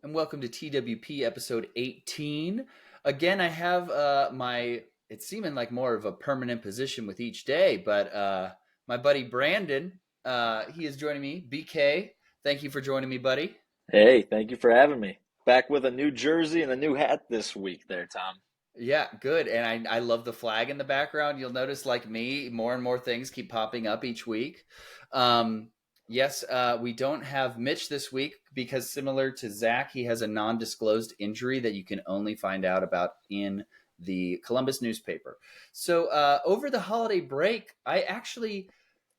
and welcome to TWP episode 18. Again, I have it's seeming like more of a permanent position with each day, but my buddy Brandon, he is joining me. BK, thank you for joining me, buddy. Hey, thank you for having me. Back with a new jersey and a new hat this week there, Tom. Yeah, good. And I love the flag in the background. You'll notice, like me, more and more things keep popping up each week. Um, yes, we don't have Mitch this week because, similar to Zach, he has a non disclosed injury that you can only find out about in the Columbus newspaper. So, over the holiday break, I actually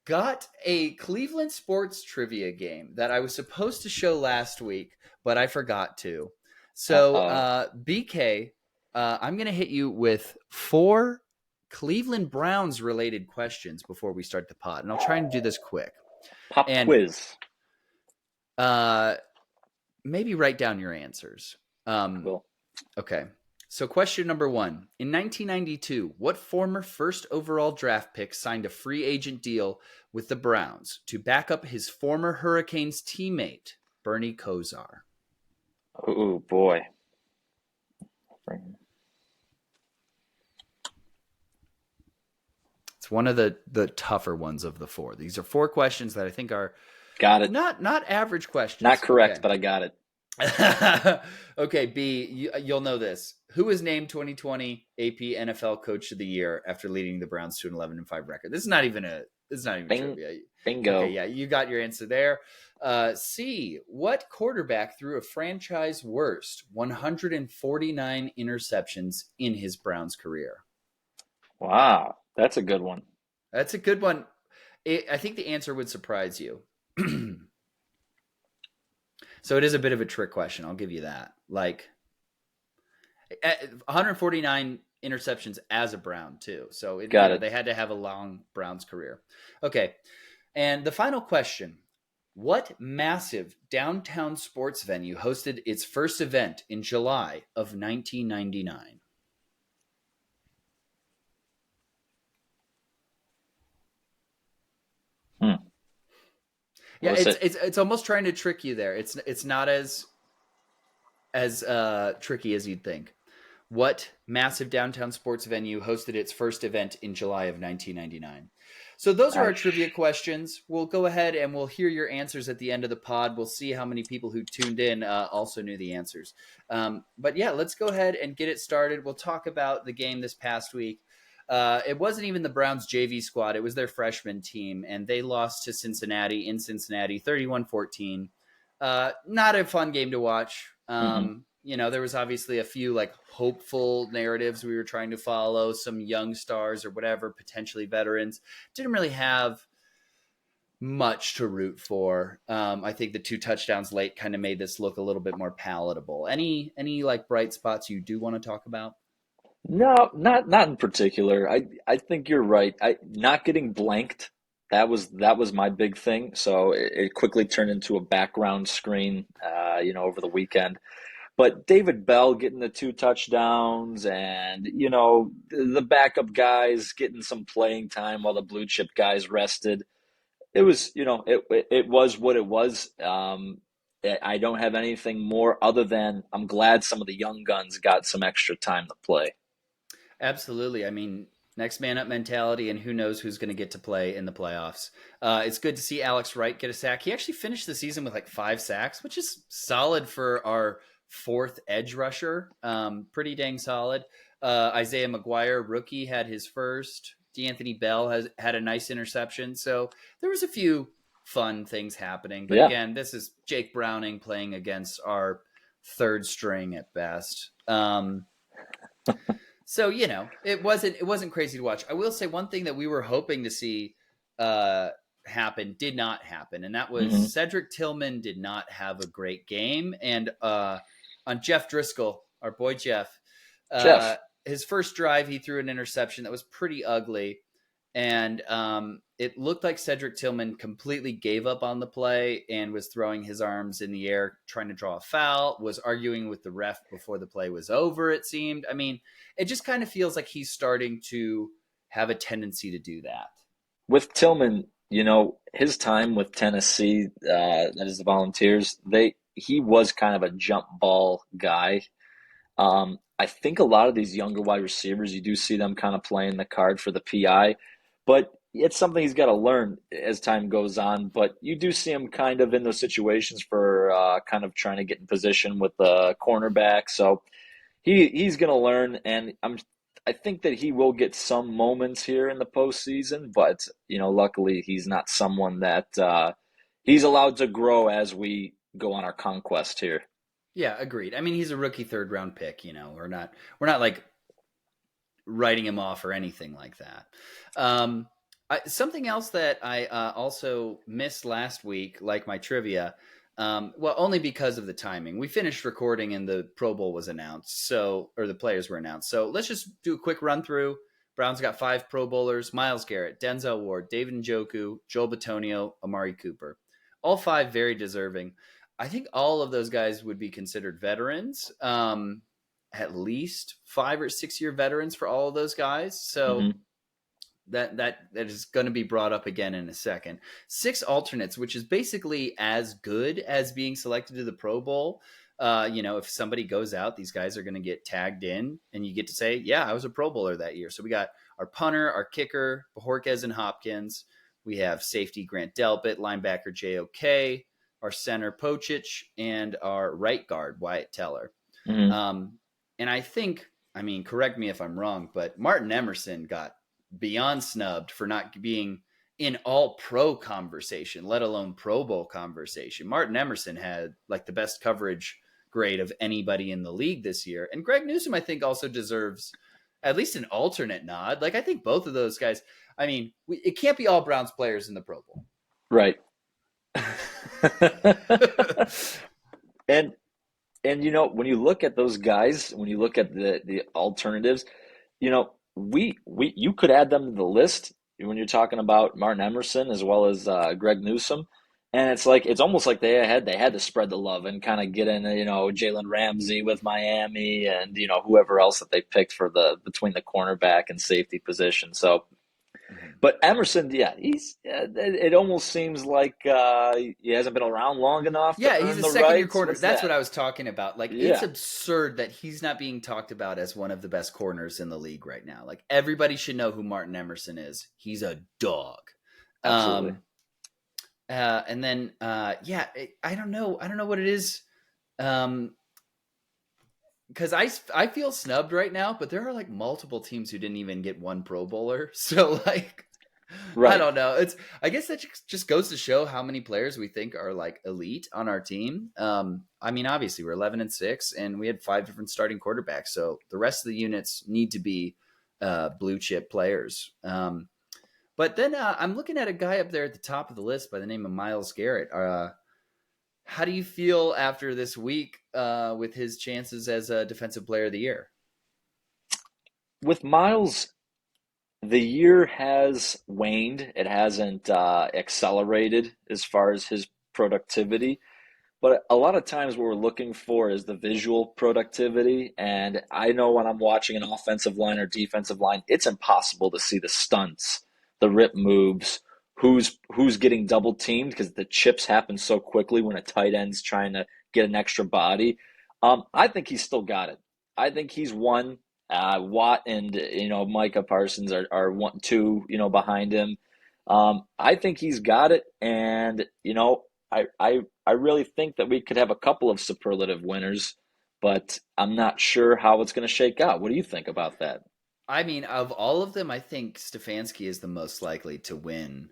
got a Cleveland sports trivia game that I was supposed to show last week, but I forgot to. So, Uh-oh. BK, I'm going to hit you with 4 Cleveland Browns related questions before we start the pod, and I'll try and do this quick. Pop And quiz. uh, maybe write down your answers. Cool. Okay. So, question number 1. In 1992, what former first overall draft pick signed a free agent deal with the Browns to back up his former Hurricanes teammate, Bernie Kosar? Oh, boy. It's one of the tougher ones of the 4. These are 4 questions that I think are Got it. not average questions. Not correct, Okay. but I got it. Okay, B, you'll know this. Who was named 2020 AP NFL Coach of the Year after leading the Browns to an 11-5 record? This is not even trivia. Bingo. Okay, yeah, you got your answer there. C, what quarterback threw a franchise worst 149 interceptions in his Browns career? Wow, that's a good one. That's a good one. I think the answer would surprise you. So it is a bit of a trick question. I'll give you that. Like 149 interceptions as a Brown too. So they had to have a long Browns career. Okay. And the final question. What massive downtown sports venue hosted its first event in July of 1999? Yeah, it's almost trying to trick you there. It's not as tricky as you'd think. What massive downtown sports venue hosted its first event in July of 1999? So those are our trivia questions. We'll go ahead and we'll hear your answers at the end of the pod. We'll see how many people who tuned in also knew the answers. But yeah, let's go ahead and get it started. We'll talk about the game this past week. It wasn't even the Browns JV squad. It was their freshman team, and they lost to Cincinnati in Cincinnati 31-14. Not a fun game to watch. You know, there was obviously a few like hopeful narratives we were trying to follow, some young stars or whatever, potentially veterans. Didn't really have much to root for. I think the 2 touchdowns late kind of made this look a little bit more palatable. Any like bright spots you do want to talk about? No, not in particular. I think you're right. Not getting blanked. That was my big thing. So it quickly turned into a background screen, over the weekend. But David Bell getting the 2 touchdowns and, the backup guys getting some playing time while the blue chip guys rested. It was, it was what it was. I don't have anything more other than I'm glad some of the young guns got some extra time to play. Absolutely. I mean, next man up mentality, and who knows who's going to get to play in the playoffs. It's good to see Alex Wright get a sack. He actually finished the season with like 5 sacks, which is solid for our 4th edge rusher. Pretty dang solid. Isaiah McGuire, rookie, had his first. D'Anthony Bell has had a nice interception. So there was a few fun things happening. But again, this is Jake Browning playing against our 3rd string at best. So, it wasn't crazy to watch. I will say one thing that we were hoping to see happen did not happen, and that was Cedric Tillman did not have a great game. And on Jeff Driscoll, our boy Jeff, his first drive, he threw an interception that was pretty ugly. And it looked like Cedric Tillman completely gave up on the play and was throwing his arms in the air, trying to draw a foul, was arguing with the ref before the play was over, it seemed. I mean, it just kind of feels like he's starting to have a tendency to do that. With Tillman, his time with Tennessee, that is the Volunteers, he was kind of a jump ball guy. I think a lot of these younger wide receivers, you do see them kind of playing the card for the PI, but it's something he's got to learn as time goes on. But you do see him kind of in those situations for kind of trying to get in position with the cornerback. So he's going to learn, and I think that he will get some moments here in the postseason. But luckily he's not someone that he's allowed to grow as we go on our conquest here. Yeah, agreed. I mean, he's a rookie third round pick. We're not like writing him off or anything like that. Something else that I also missed last week, like my trivia, well, only because of the timing. We finished recording and the Pro Bowl was announced, or the players were announced. So let's just do a quick run through. Browns got 5 Pro Bowlers: Myles Garrett, Denzel Ward, David Njoku, Joel Bitonio, Amari Cooper. All 5 very deserving. I think all of those guys would be considered veterans. At least 5 or 6 year veterans for all of those guys. So Mm-hmm. that is going to be brought up again in a second. 6 alternates, which is basically as good as being selected to the Pro Bowl. If somebody goes out, these guys are going to get tagged in, and you get to say, "Yeah, I was a Pro Bowler that year." So we got our punter, our kicker, Bojorquez and Hopkins. We have safety Grant Delpit, linebacker JOK, our center Pochich, and our right guard Wyatt Teller. Mm-hmm. And I think, I mean, correct me if I'm wrong, but Martin Emerson got beyond snubbed for not being in all pro conversation, let alone Pro Bowl conversation. Martin Emerson had like the best coverage grade of anybody in the league this year. And Greg Newsome, I think, also deserves at least an alternate nod. Like, I think both of those guys, I mean, it can't be all Browns players in the Pro Bowl. Right. and when you look at those guys, when you look at the alternatives, you could add them to the list when you're talking about Martin Emerson as well as Greg Newsome, and it's almost like they had to spread the love and kind of get in Jalen Ramsey with Miami and whoever else that they picked for the between the cornerback and safety position. So. But Emerson, yeah, it almost seems like he hasn't been around long enough to Yeah, he's earn a the second year rights. corner. What's That's that? what I was talking about. Like, it's Yeah, absurd that he's not being talked about as one of the best corners in the league right now. Like, everybody should know who Martin Emerson is. He's a dog. absolutely. And then, yeah, I don't know. I don't know what it is. Because I feel snubbed right now, but there are like multiple teams who didn't even get one Pro Bowler. So like, I Right. don't know. I guess that just goes to show how many players we think are like elite on our team. I mean, obviously we're 11-6, and we had 5 different starting quarterbacks, so the rest of the units need to be blue chip players. But then I'm looking at a guy up there at the top of the list by the name of Myles Garrett. How do you feel after this week with his chances as a Defensive Player of the Year? With Miles, the year has waned. It hasn't accelerated as far as his productivity. But a lot of times what we're looking for is the visual productivity. And I know when I'm watching an offensive line or defensive line, it's impossible to see the stunts, the rip moves, who's getting double teamed because the chips happen so quickly when a tight end's trying to get an extra body. I think he's still got it. I think he's one. Watt and Micah Parsons are 1, 2 behind him. I think he's got it, and I really think that we could have a couple of superlative winners, but I'm not sure how it's going to shake out. What do you think about that? I mean, of all of them, I think Stefanski is the most likely to win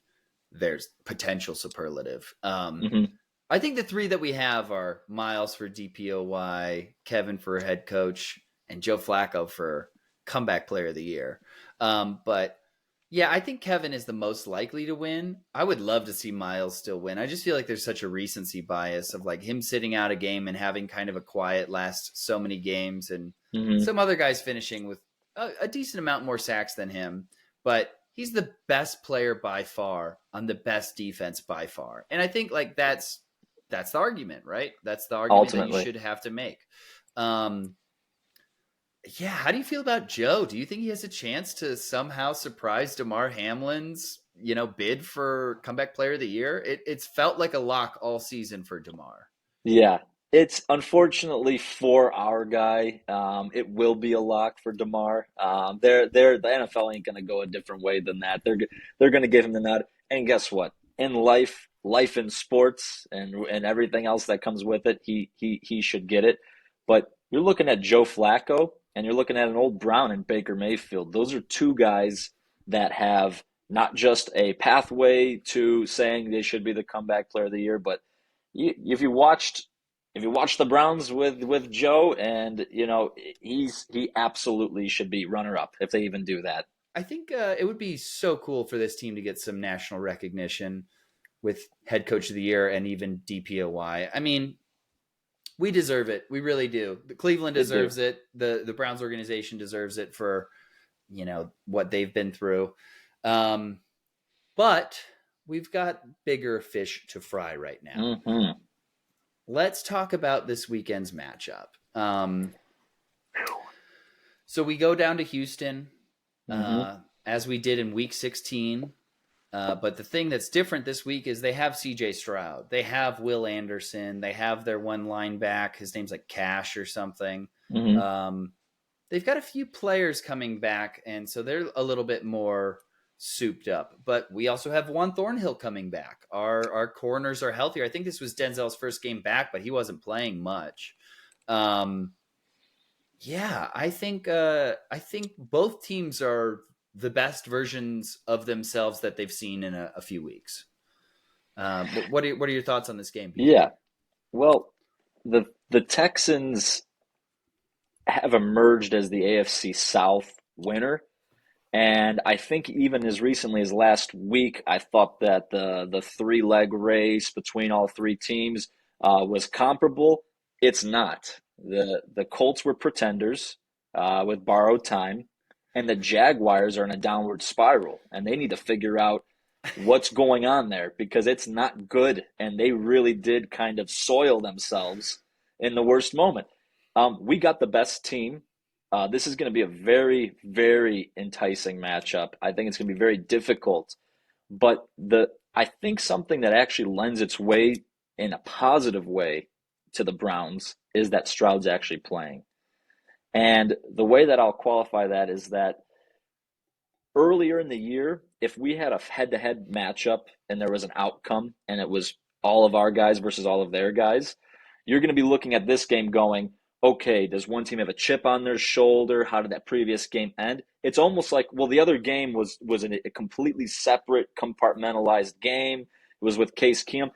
their potential superlative. Hmm. I think the 3 that we have are Miles for DPOY, Kevin for head coach, and Joe Flacco for comeback player of the year. But yeah, I think Kevin is the most likely to win. I would love to see Miles still win. I just feel like there's such a recency bias of like him sitting out a game and having kind of a quiet last so many games, and Hmm. some other guys finishing with a decent amount more sacks than him. But he's the best player by far on the best defense by far. And I think like that's the argument, right? That's the argument that you Ultimately, should have to make. Um, yeah, how do you feel about Joe? Do you think he has a chance to somehow surprise DeMar Hamlin's, bid for comeback player of the year? It's felt like a lock all season for DeMar. yeah. It's unfortunately for our guy. It will be a lock for DeMar. They're the NFL ain't gonna go a different way than that. They're gonna give him the nod. And guess what? In life in sports, and everything else that comes with it, he should get it. But you're looking at Joe Flacco, and you're looking at an old Brown and Baker Mayfield. Those are two guys that have not just a pathway to saying they should be the comeback player of the year, but if you watched the Browns with Joe, and he absolutely should be runner up if they even do that. I think it would be so cool for this team to get some national recognition with head coach of the year and even DPOY. I mean, we deserve it. We really do. Cleveland They do. deserves it. The Browns organization deserves it for what they've been through. But we've got bigger fish to fry right now. Mm-hmm. Let's talk about this weekend's matchup. So we go down to Houston, as we did in Week 16. But the thing that's different this week is they have C.J. Stroud. They have Will Anderson. They have their one line back. His name's like Cash or something. Mm-hmm. They've got a few players coming back, and so they're a little bit more souped up. But we also have Juan Thornhill coming back. Our corners are healthier. I think this was Denzel's first game back, but he wasn't playing much. Yeah, I think both teams are the best versions of themselves that they've seen in a few weeks. What are your thoughts on this game, BJ? Yeah. Well, the Texans have emerged as the AFC South winner. And I think even as recently as last week, I thought that the three-leg race between all three teams was comparable. It's not. The Colts were pretenders with borrowed time, and the Jaguars are in a downward spiral, and they need to figure out what's going on there because it's not good, and they really did kind of soil themselves in the worst moment. We got the best team. This is going to be a very, very enticing matchup. I think it's going to be very difficult, but I think something that actually lends its way in a positive way to the Browns is that Stroud's actually playing. And the way that I'll qualify that is that earlier in the year, if we had a head-to-head matchup and there was an outcome and it was all of our guys versus all of their guys, you're going to be looking at this game going, okay, does one team have a chip on their shoulder? How did that previous game end? It's almost like, well, the other game was a completely separate, compartmentalized game. It was with Case Keenum.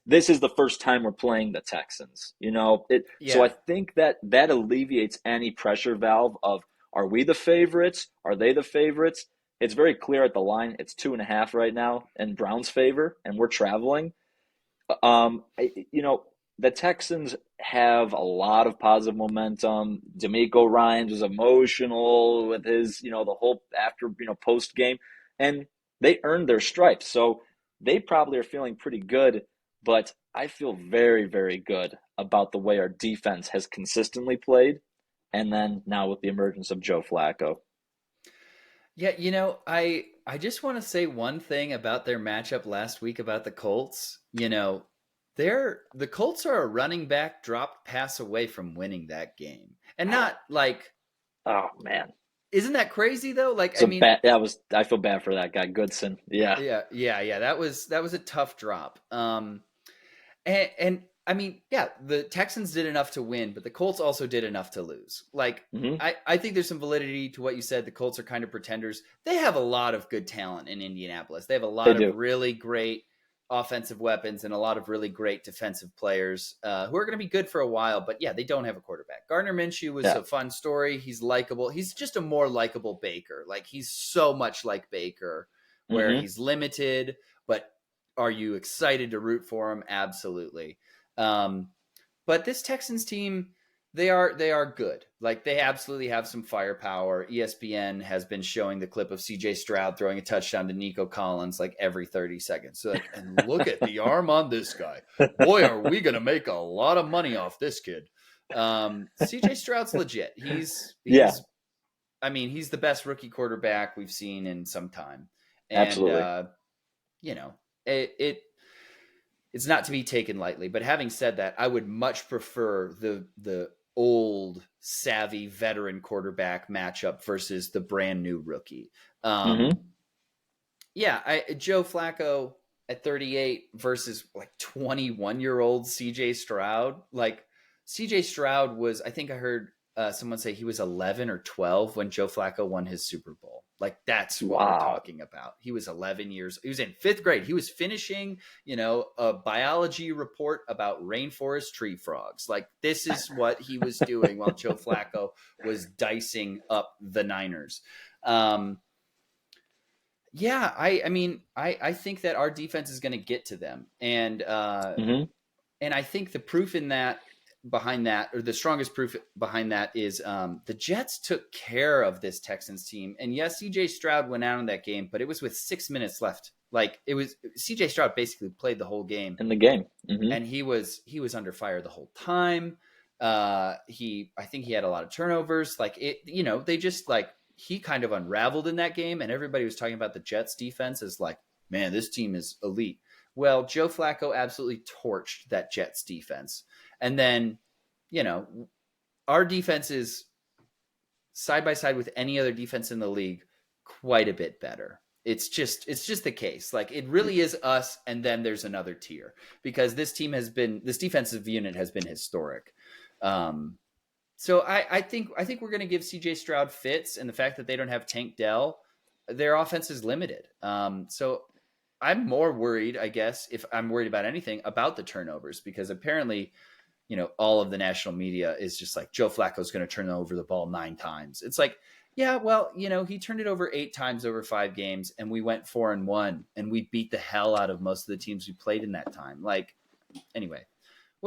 This is the first time we're playing the Texans. So I Yeah, think that alleviates any pressure valve of, are we the favorites? Are they the favorites? It's very clear at the line. It's 2.5 right now in Brown's favor, and we're traveling. Um, the Texans have a lot of positive momentum. D'Amico Ryans was emotional with his, the whole after, post game, and they earned their stripes. So they probably are feeling pretty good, but I feel very, very good about the way our defense has consistently played. And then now with the emergence of Joe Flacco. yeah. I just want to say one thing about their matchup last week about the Colts. The Colts are a running back drop pass away from winning that game, and not like. Oh man. Isn't that crazy though? Like, I So mean, bad. I feel bad for that guy, Goodson. Yeah, yeah. That was a tough drop. And I mean, yeah, the Texans did enough to win, but the Colts also did enough to lose. Like, hmm I think there's some validity to what you said. The Colts are kind of pretenders. They have a lot of good talent in Indianapolis. They have a they lot of do. really great offensive weapons and a lot of really great defensive players who are going to be good for a while. But yeah, they don't have a quarterback. Gardner Minshew was Yeah. a fun story. He's likable. He's just a more likable Baker. Like, he's so much like Baker, where hmm he's limited, but are you excited to root for him? Absolutely. Um, but this Texans team, they are good. Like, they absolutely have some firepower. ESPN has been showing the clip of C.J. Stroud throwing a touchdown to Nico Collins like every 30 seconds. So like, and look at the arm on this guy. Boy, are we gonna make a lot of money off this kid. C.J. Stroud's legit. He's Yeah, he's I mean, he's the best rookie quarterback we've seen in some time. And absolutely. it it's not to be taken lightly. But having said that, I would much prefer the old savvy veteran quarterback matchup versus the brand new rookie. Hmm. Yeah, Joe Flacco at 38 versus like 21-year-old CJ Stroud. Like CJ Stroud was, I think I heard someone say he was 11 or 12 when Joe Flacco won his Super Bowl. Like that's what we're Wow. talking about. He was 11 years. He was in 5th grade. He was finishing, a biology report about rainforest tree frogs. Like this is what he was doing while Joe Flacco was dicing up the Niners. Um, yeah, I mean, I think that our defense is going to get to them, Hmm. and I think the proof in that behind that, or the strongest proof behind that, is the Jets took care of this Texans team, and yes, C.J. Stroud went out in that game, but it was with 6 minutes left. Like it was C.J. Stroud basically played the whole game, In the game. Hmm. and he was under fire the whole time. I think he had a lot of turnovers. Like it, they just like he kind of unraveled in that game, and everybody was talking about the Jets defense as like, man, this team is elite. Well, Joe Flacco absolutely torched that Jets defense, and then you know our defense is side by side with any other defense in the league quite a bit better. It's just the case. Like it really is us, and then there's another tier because this defensive unit has been historic. Um, so I think we're going to give C.J. Stroud fits, and the fact that they don't have Tank Dell, their offense is limited. So I'm more worried, I guess, if I'm worried about anything, about the turnovers because apparently all of the national media is just like Joe Flacco's going to turn over the ball 9 times. It's like, yeah, well, he turned it over 8 times over 5 games, and we went 4-1, and we beat the hell out of most of the teams we played in that time. Like, anyway,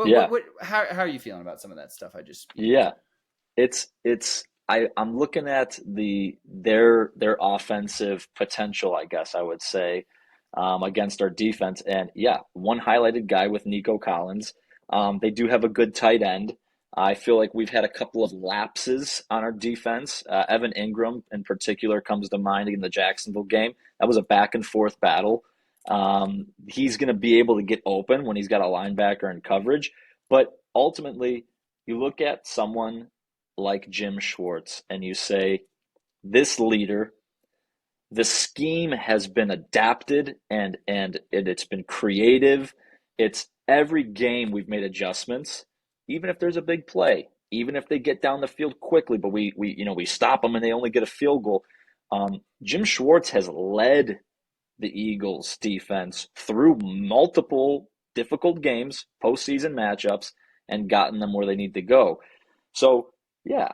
Yeah. how are you feeling about some of that stuff I just spewed? Yeah. I'm looking at their offensive potential, I guess I would say, against our defense. And yeah, one highlighted guy with Nico Collins. They do have a good tight end. I feel like we've had a couple of lapses on our defense. Evan Ingram, in particular, comes to mind in the Jacksonville game. That was a back and forth battle. He's going to be able to get open when he's got a linebacker in coverage. But ultimately, you look at someone like Jim Schwartz and you say, this leader, the scheme has been adapted and it's been creative. It's every game we've made adjustments, even if there's a big play, even if they get down the field quickly, but we stop them and they only get a field goal. Jim Schwartz has led the Eagles defense through multiple difficult games, postseason matchups, and gotten them where they need to go. So yeah,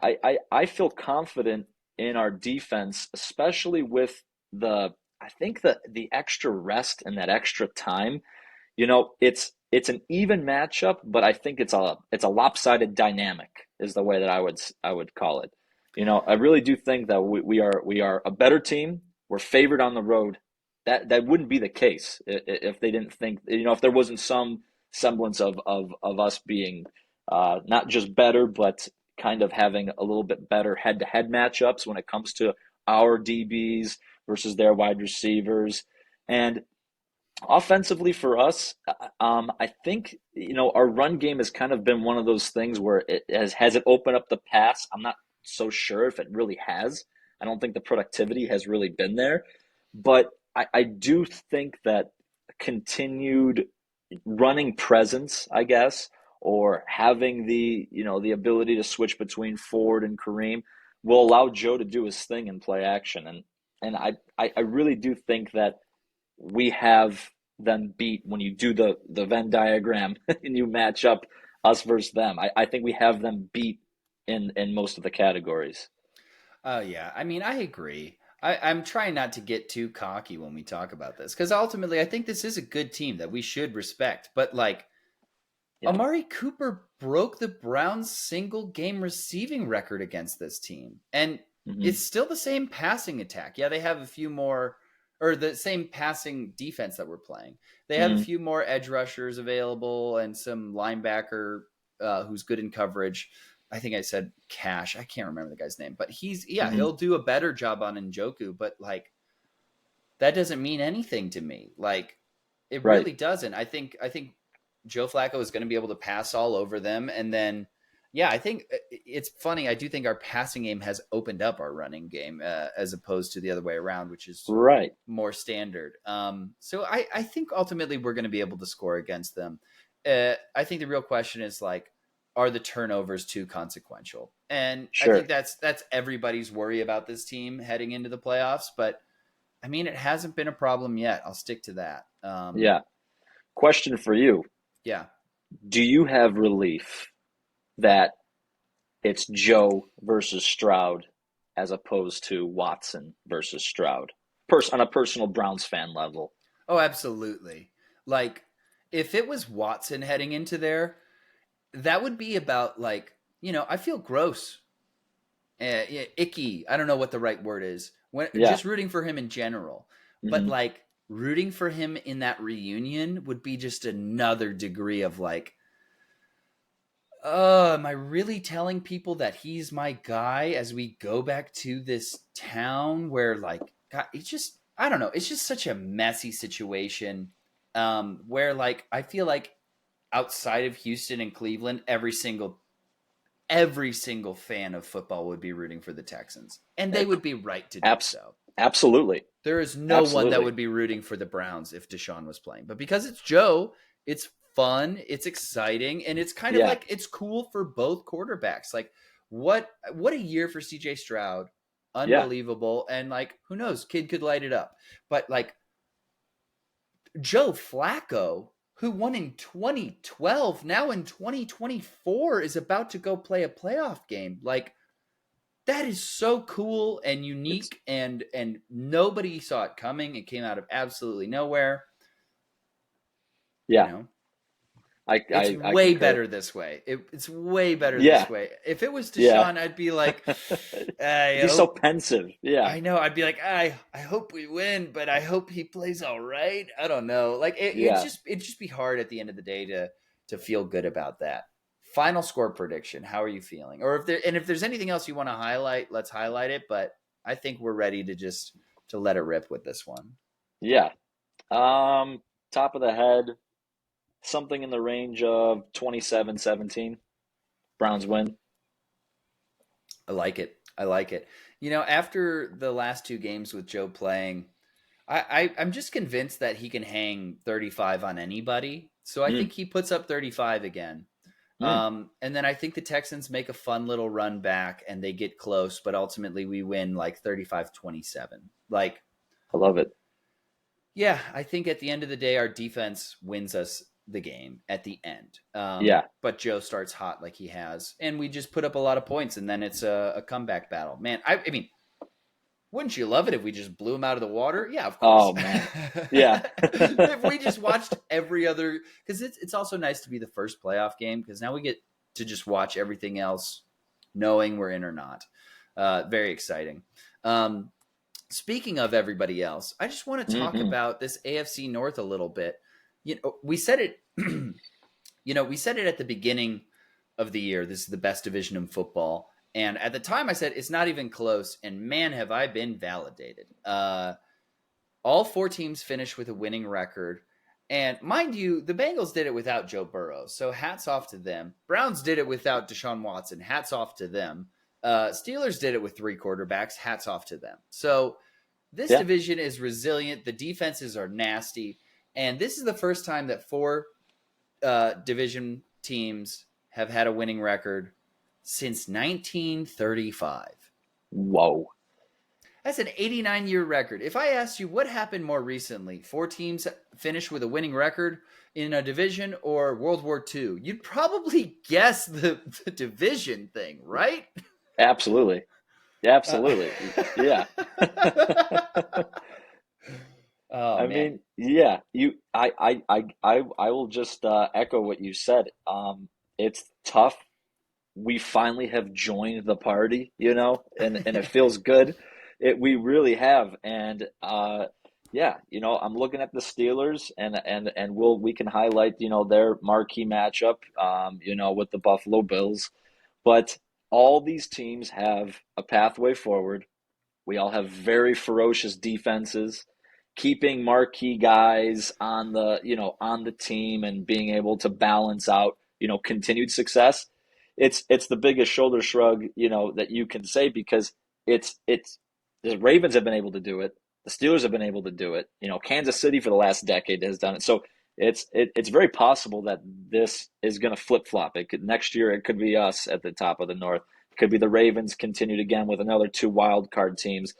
I feel confident in our defense, especially with I think the extra rest and that extra time. It's an even matchup, but I think it's a lopsided dynamic is the way that I would call it. I really do think that we are a better team. We're favored on the road. That wouldn't be the case if they didn't think, if there wasn't some semblance of us being not just better, but kind of having a little bit better head-to-head matchups when it comes to our DBs versus their wide receivers. And offensively for us, I think our run game has kind of been one of those things where it has it opened up the pass. I'm not so sure if it really has. I don't think the productivity has really been there, but I do think that continued running presence, I guess, or having the ability to switch between Ford and Kareem will allow Joe to do his thing in play action. And I really do think that we have them beat when you do the Venn diagram and you match up us versus them. I think we have them beat in most of the categories. Oh yeah, I mean I agree. I'm trying not to get too cocky when we talk about this because ultimately I think this is a good team that we should respect. But like Yeah. Amari Cooper broke the Browns' single game receiving record against this team. And Hmm. it's still the same passing attack. Yeah, they have a few more, or the same passing defense that we're playing. They have a Hmm. few more edge rushers available and some linebacker who's good in coverage. I think I said Cash. I can't remember the guy's name, but Hmm. he'll do a better job on Njoku, but like that doesn't mean anything to me. Like it Right. really doesn't. I think Joe Flacco is going to be able to pass all over them. And then, yeah, I think it's funny. I do think our passing game has opened up our running game as opposed to the other way around, which is Right. more standard. So I think ultimately we're going to be able to score against them. I think the real question is like, are the turnovers too consequential? And I think Sure. that's everybody's worry about this team heading into the playoffs. But I mean, it hasn't been a problem yet. I'll stick to that. Yeah. Question for you. Yeah. Do you have relief that it's Joe versus Stroud as opposed to Watson versus Stroud? On a personal Browns fan level. Oh, absolutely. Like, if it was Watson heading into there, that would be about like, I feel gross, icky. I don't know what the right word is. When Yeah. just rooting for him in general, but Hmm. like rooting for him in that reunion would be just another degree of like, am I really telling people that he's my guy as we go back to this town where like God, it's just I don't know, it's just such a messy situation where like I feel like outside of Houston and Cleveland, every single fan of football would be rooting for the Texans, and they would be right to do Abs- so. Absolutely. There is no one that Absolutely. would be rooting for the Browns if Deshaun was playing. But because it's Joe, it's fun, it's exciting, and it's kind of Yeah. like it's cool for both quarterbacks. Like what a year for CJ Stroud. Yeah. Unbelievable. And like, who knows, kid could light it up. But like Joe Flacco, who won in 2012, now in 2024 is about to go play a playoff game. Like that is so cool and It's unique and nobody saw it coming. It came out of absolutely nowhere. you yeah. know I it's I way concur. better this way. It's way better this Yeah. way. If it was Yeah. Deshaun, I'd be like, I It'd be so hope pensive. Yeah. I know. I'd be like, I hope we win, but I hope he plays all right. I don't know. Like Yeah. it'd just be hard at the end of the day to feel good about that. Final score prediction. How are you feeling? Or if there's anything else you want to highlight, let's highlight it. But I think we're ready to let it rip with this one. Yeah. Top of the head, something in the range of 27-17. Browns win. I like it. I like it. After the last two games with Joe playing, I'm just convinced that he can hang 35 on anybody. So I Mm, think he puts up 35 again. mm, And then I think the Texans make a fun little run back and they get close, but ultimately we win like 35-27. Like, I love it. yeah, I think at the end of the day, our defense wins us the game at the end. Yeah. But Joe starts hot like he has, and we just put up a lot of points, and then it's a comeback battle. Man, I mean, wouldn't you love it if we just blew him out of the water? Yeah, of course. Oh man. Yeah. If we just watched every other, because it's also nice to be the first playoff game because now we get to just watch everything else, knowing we're in or not. Very exciting. Um, Speaking of everybody else, I just want to talk Hmm. about this AFC North a little bit. We said it. We said it at the beginning of the year. This is the best division in football. And at the time, I said it's not even close. And man, have I been validated. All four teams finished with a winning record. And mind you, the Bengals did it without Joe Burrow. So hats off to them. Browns did it without Deshaun Watson. Hats off to them. Steelers did it with three quarterbacks. Hats off to them. So this Yeah. division is resilient. The defenses are nasty. And this is the first time that four division teams have had a winning record since 1935. Whoa. That's an 89-year record. If I asked you what happened more recently, four teams finished with a winning record in a division or World War II, you'd probably guess the division thing, right? Absolutely. Uh, Absolutely. Yeah. oh I man, mean, yeah, I will just echo what you said. It's tough. We finally have joined the party, and it feels good. We really have. And yeah, I'm looking at the Steelers and we can highlight, their marquee matchup, with the Buffalo Bills. But all these teams have a pathway forward. We all have very ferocious defenses, keeping marquee guys on on the team and being able to balance out, continued success. It's the biggest shoulder shrug, that you can say, because it's the Ravens have been able to do it. The Steelers have been able to do it. Kansas City for the last decade has done it. So it's very possible that this is going to flip flop. Next year it could be us at the top of the North. It could be the Ravens continued again with another two wild card teams,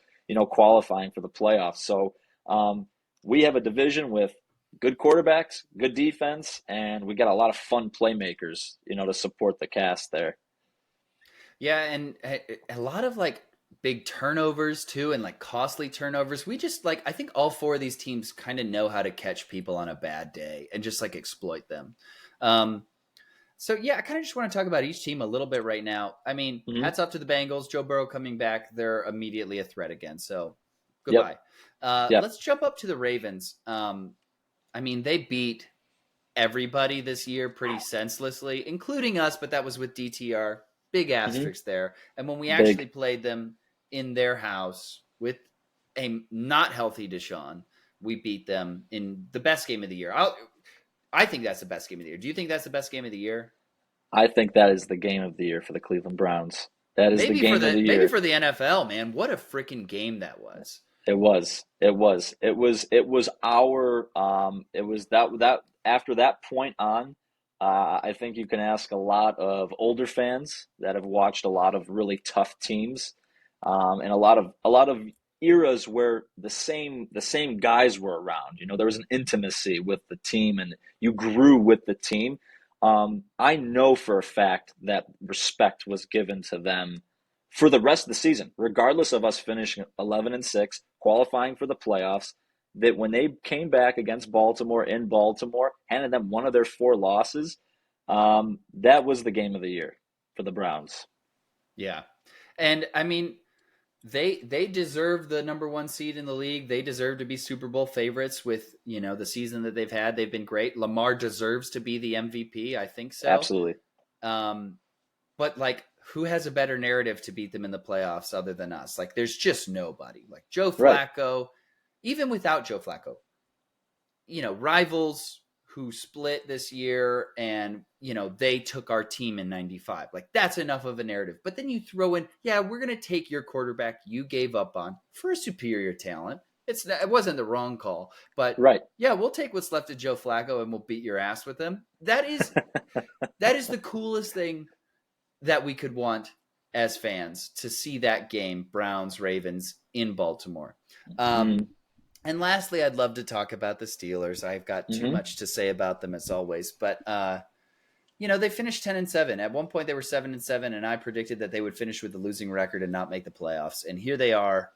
qualifying for the playoffs. So um, we have a division with good quarterbacks, good defense, and we got a lot of fun playmakers, to support the cast there. Yeah, and a lot of like big turnovers too, and like costly turnovers. We just like I think all four of these teams kind of know how to catch people on a bad day and just like exploit them. Um, so yeah, I kind of just want to talk about each team a little bit right now. I mean, Hmm. hats off to the Bengals. Joe Burrow coming back, they're immediately a threat again. So Yep. goodbye. Yep. Let's jump up to the Ravens. I mean, they beat everybody this year pretty senselessly, including us, but that was with DTR. Big Hmm. asterisk there. And when we actually Big. played them in their house with a not healthy Deshaun, we beat them in the best game of the year. I think that's the best game of the year. Do you think that's the best game of the year? I think that is the game of the year for the Cleveland Browns. That is the game of the Maybe year. for the NFL, man. What a freaking game that was. It was. It was. It was our. It was that after that point on. I think you can ask a lot of older fans that have watched a lot of really tough teams, and a lot of eras where the same guys were around. There was an intimacy with the team, and you grew with the team. I know for a fact that respect was given to them for the rest of the season, regardless of us finishing 11-6, qualifying for the playoffs. That when they came back against Baltimore in Baltimore, handed them one of their four losses, that was the game of the year for the Browns. Yeah. And I mean, they deserve the number one seed in the league. They deserve to be Super Bowl favorites with, the season that they've had. They've been great. Lamar deserves to be the MVP. I think so. Absolutely. Um, but like, who has a better narrative to beat them in the playoffs other than us? Like, there's just nobody. Like Joe Right. Flacco, even without Joe Flacco, rivals who split this year and, they took our team in 95. Like, that's enough of a narrative. But then you throw in, yeah, we're going to take your quarterback you gave up on for superior talent. It wasn't the wrong call, but Right. yeah, we'll take what's left of Joe Flacco and we'll beat your ass with him. That is the coolest thing that we could want as fans to see that game, Browns Ravens in Baltimore. Mm-hmm. And lastly, I'd love to talk about the Steelers. I've got too Mm-hmm. much to say about them as always, but they finished 10-7. At one point, they were 7-7, and I predicted that they would finish with a losing record and not make the playoffs. And here they are.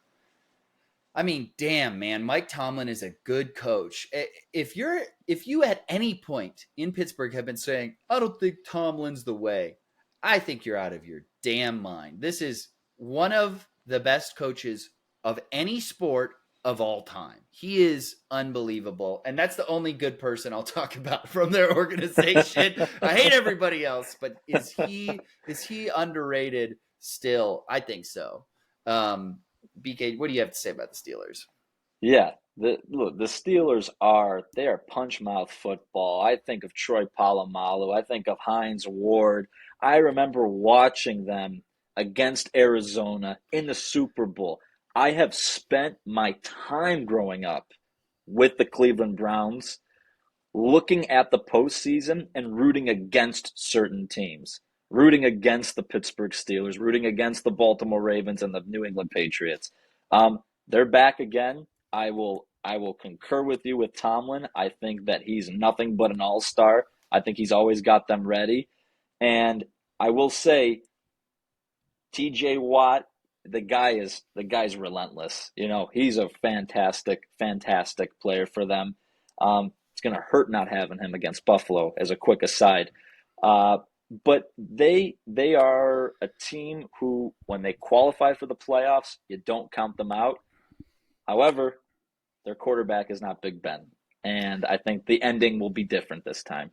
I mean, damn, man, Mike Tomlin is a good coach. If you at any point in Pittsburgh have been saying, "I don't think Tomlin's the way," I think you're out of your damn mind. This is one of the best coaches of any sport of all time. He is unbelievable, and that's the only good person I'll talk about from their organization. I hate everybody else, but is he underrated still? I think so. BK, what do you have to say about the Steelers? Yeah, the Steelers they are punch mouth football. I think of Troy Polamalu. I think of Hines Ward. I remember watching them against Arizona in the Super Bowl. I have spent my time growing up with the Cleveland Browns, looking at the postseason and rooting against certain teams, rooting against the Pittsburgh Steelers, rooting against the Baltimore Ravens and the New England Patriots. They're back again. I will concur with you with Tomlin. I think that he's nothing but an all-star. I think he's always got them ready. And I will say TJ Watt, the guy's relentless. He's a fantastic player for them. It's gonna hurt not having him against Buffalo. As a quick aside, uh, but they are a team who, when they qualify for the playoffs, you don't count them out. However, their quarterback is not Big Ben, and I think the ending will be different this time.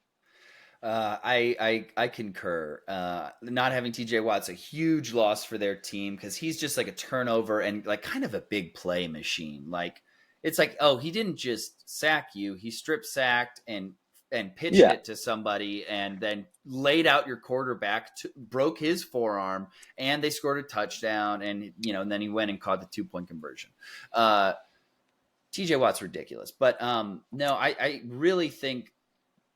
I concur. Not having TJ Watt's a huge loss for their team because he's just like a turnover and like kind of a big play machine. Like it's like, oh, he didn't just sack you; he strip sacked and pitched Yeah. it to somebody, and then laid out your quarterback, broke his forearm, and they scored a touchdown, and and then he went and caught the 2-point conversion. TJ Watt's ridiculous, but no, I really think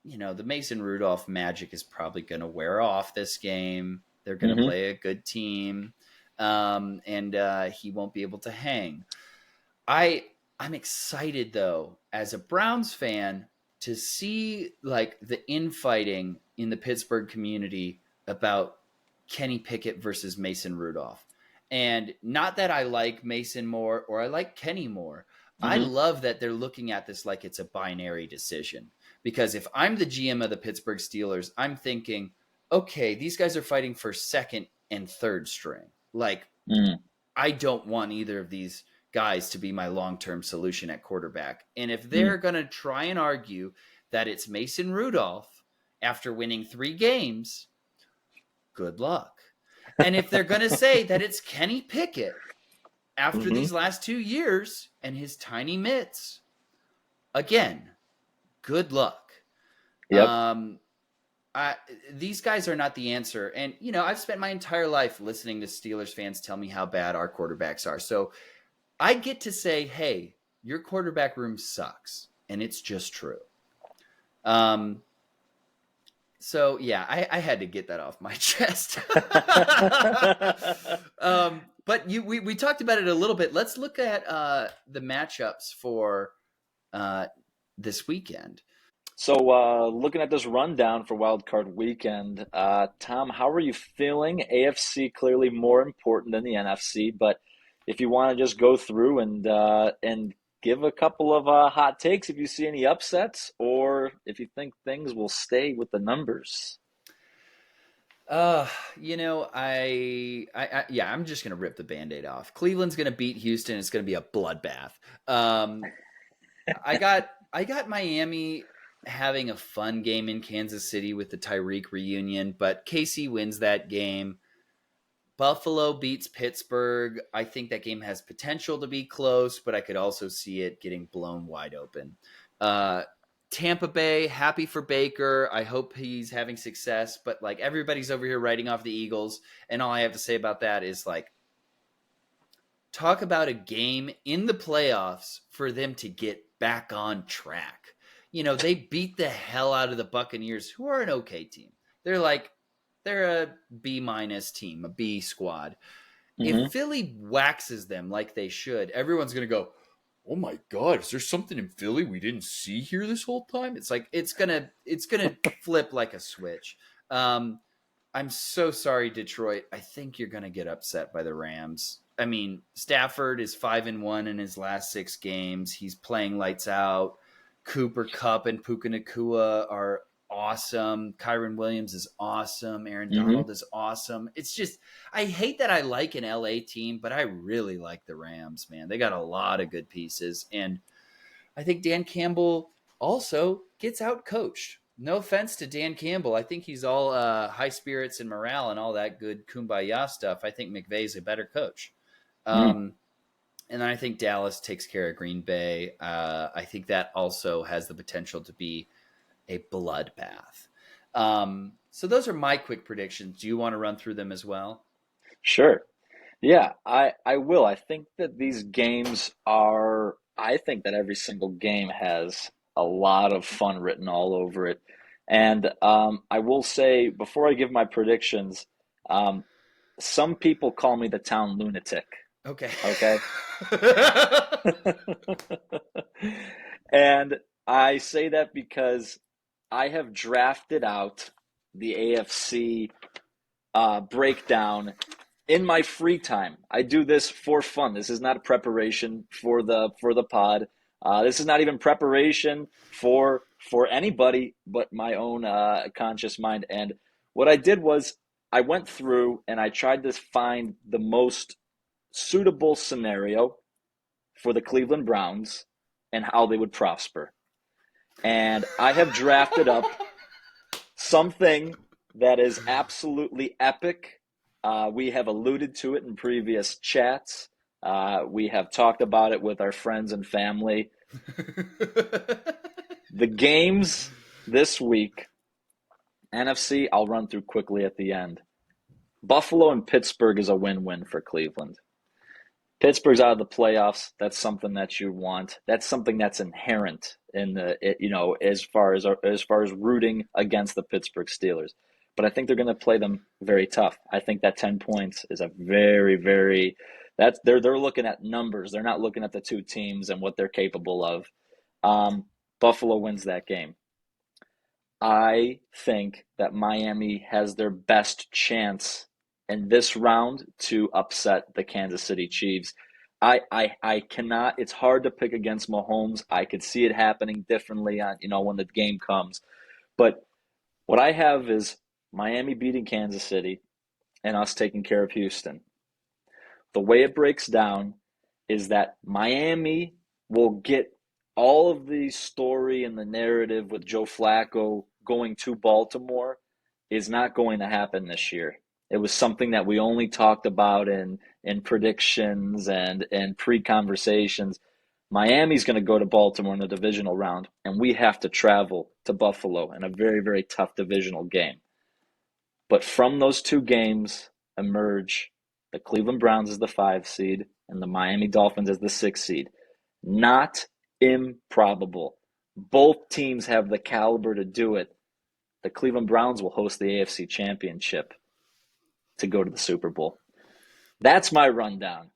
the Mason Rudolph magic is probably going to wear off this game. They're going to Hmm. play a good team, and he won't be able to hang. I I'm excited though as a Browns fan to see like the infighting in the Pittsburgh community about Kenny Pickett versus Mason Rudolph. And not that I like Mason more or I like Kenny more. I Hmm. love that they're looking at this like it's a binary decision. Because if I'm the GM of the Pittsburgh Steelers, I'm thinking, okay, these guys are fighting for second and third string. Like, Mm. I don't want either of these guys to be my long-term solution at quarterback. And if Mm. they're going to try and argue that it's Mason Rudolph after winning 3 games, good luck. And if they're going to say that it's Kenny Pickett after Hmm. these last 2 years and his tiny mitts, again, good luck. Yep. Um, I, these guys are not the answer. And, I've spent my entire life listening to Steelers fans tell me how bad our quarterbacks are. So I get to say, hey, your quarterback room sucks. And it's just true. Um, so, yeah, I had to get that off my chest. But we talked about it a little bit. Let's look at the matchups for uh, this weekend. So, looking at this rundown for Wild Card Weekend, Tom, how are you feeling? AFC clearly more important than the NFC, but if you want to just go through and give a couple of hot takes, if you see any upsets, or if you think things will stay with the numbers. Uh, yeah, I'm just gonna rip the Band-Aid off. Cleveland's gonna beat Houston. It's gonna be a bloodbath. Um, I got Miami having a fun game in Kansas City with the Tyreek reunion, but KC wins that game. Buffalo beats Pittsburgh. I think that game has potential to be close, but I could also see it getting blown wide open. Uh, Tampa Bay, happy for Baker. I hope he's having success, but like everybody's over here writing off the Eagles, and all I have to say about that is like, talk about a game in the playoffs for them to get back on track. They beat the hell out of the Buccaneers, who are an okay team. They're a B minus team, a B squad. If Hmm. Philly waxes them like they should, everyone's going to go, "Oh my god, is there something in Philly we didn't see here this whole time?" It's like it's gonna flip like a switch. Um, I'm so sorry, Detroit. I think you're gonna get upset by the Rams. I mean, Stafford is 5-1 in his last 6 games. He's playing lights out. Cooper Kupp and Puka Nakua are awesome. Kyron Williams is awesome. Aaron Hmm. Donald is awesome. It's just I hate that I like an LA team, but I really like the Rams, man. They got a lot of good pieces. And I think Dan Campbell also gets out coached. No offense to Dan Campbell. I think he's all high spirits and morale and all that good kumbaya stuff. I think McVay's a better coach. Mm. Um, and then I think Dallas takes care of Green Bay. I think that also has the potential to be a bloodbath. So those are my quick predictions. Do you want to run through them as well? Sure. Yeah, I will. I think that these games are, I think that every single game has a lot of fun written all over it. And I will say, before I give my predictions, um, some people call me the town lunatic. Okay. Okay. And I say that because I have drafted out the AFC breakdown in my free time. I do this for fun. This is not preparation for the pod. This is not even preparation for anybody but my own conscious mind. And what I did was I went through and I tried to find the most suitable scenario for the Cleveland Browns and how they would prosper. And I have drafted up something that is absolutely epic. We have alluded to it in previous chats. We have talked about it with our friends and family. The games this week, NFC, I'll run through quickly at the end. Buffalo and Pittsburgh is a win-win for Cleveland. Pittsburgh's out of the playoffs. That's something that you want. That's something that's inherent in as far as rooting against the Pittsburgh Steelers. But I think they're going to play them very tough. I think that 10 points is a very, very that's they're looking at numbers. They're not looking at the two teams and what they're capable of. Buffalo wins that game. I think that Miami has their best chance in this round to upset the Kansas City Chiefs. I cannot, it's hard to pick against Mahomes. I could see it happening differently on, when the game comes. But what I have is Miami beating Kansas City and us taking care of Houston. The way it breaks down is that Miami will get all of the story and the narrative with Joe Flacco going to Baltimore is not going to happen this year. It was something that we only talked about in predictions and pre-conversations. Miami's going to go to Baltimore in the divisional round, and we have to travel to Buffalo in a very, very tough divisional game. But from those two games emerge the Cleveland Browns as the 5 seed and the Miami Dolphins as the 6 seed. Not improbable. Both teams have the caliber to do it. The Cleveland Browns will host the AFC Championship to go to the Super Bowl. That's my rundown.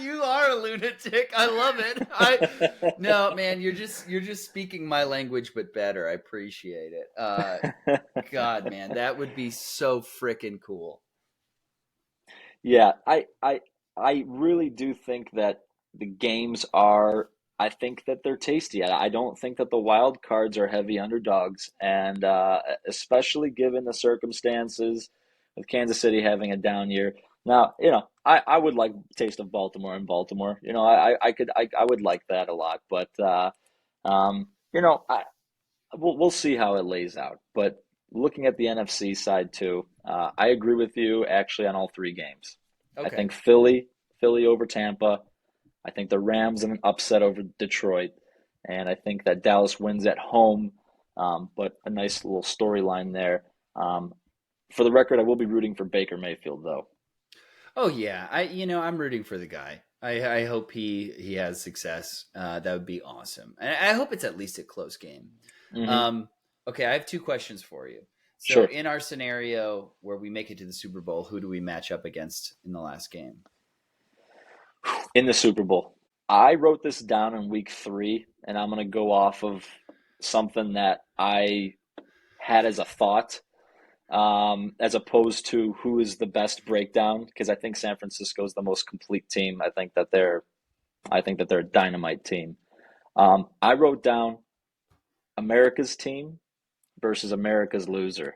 You are a lunatic. I love it. No, man, you're just speaking my language, but better. I appreciate it. God, man, that would be so freaking cool. Yeah, I really do think that the games are. I think that they're tasty. I don't think that the wild cards are heavy underdogs, and especially given the circumstances with Kansas City having a down year. Now, I would like taste of Baltimore in Baltimore. I would like that a lot, but we'll see how it lays out. But looking at the NFC side too, I agree with you actually on all three games. I Okay. think Philly over Tampa. I think the Rams in an upset over Detroit, and I think that Dallas wins at home. But a nice little storyline there. For the record, I will be rooting for Baker Mayfield though. Oh yeah, I'm rooting for the guy. I hope he has success. That would be awesome. And I hope it's at least a close game. Hmm. Um, okay, I have two questions for you. So Sure. in our scenario where we make it to the Super Bowl, who do we match up against in the last game? In the Super Bowl, I wrote this down in week 3, and I'm going to go off of something that I had as a thought, as opposed to who is the best breakdown, because I think San Francisco is the most complete team. I think that they're a dynamite team. I wrote down America's team versus America's loser.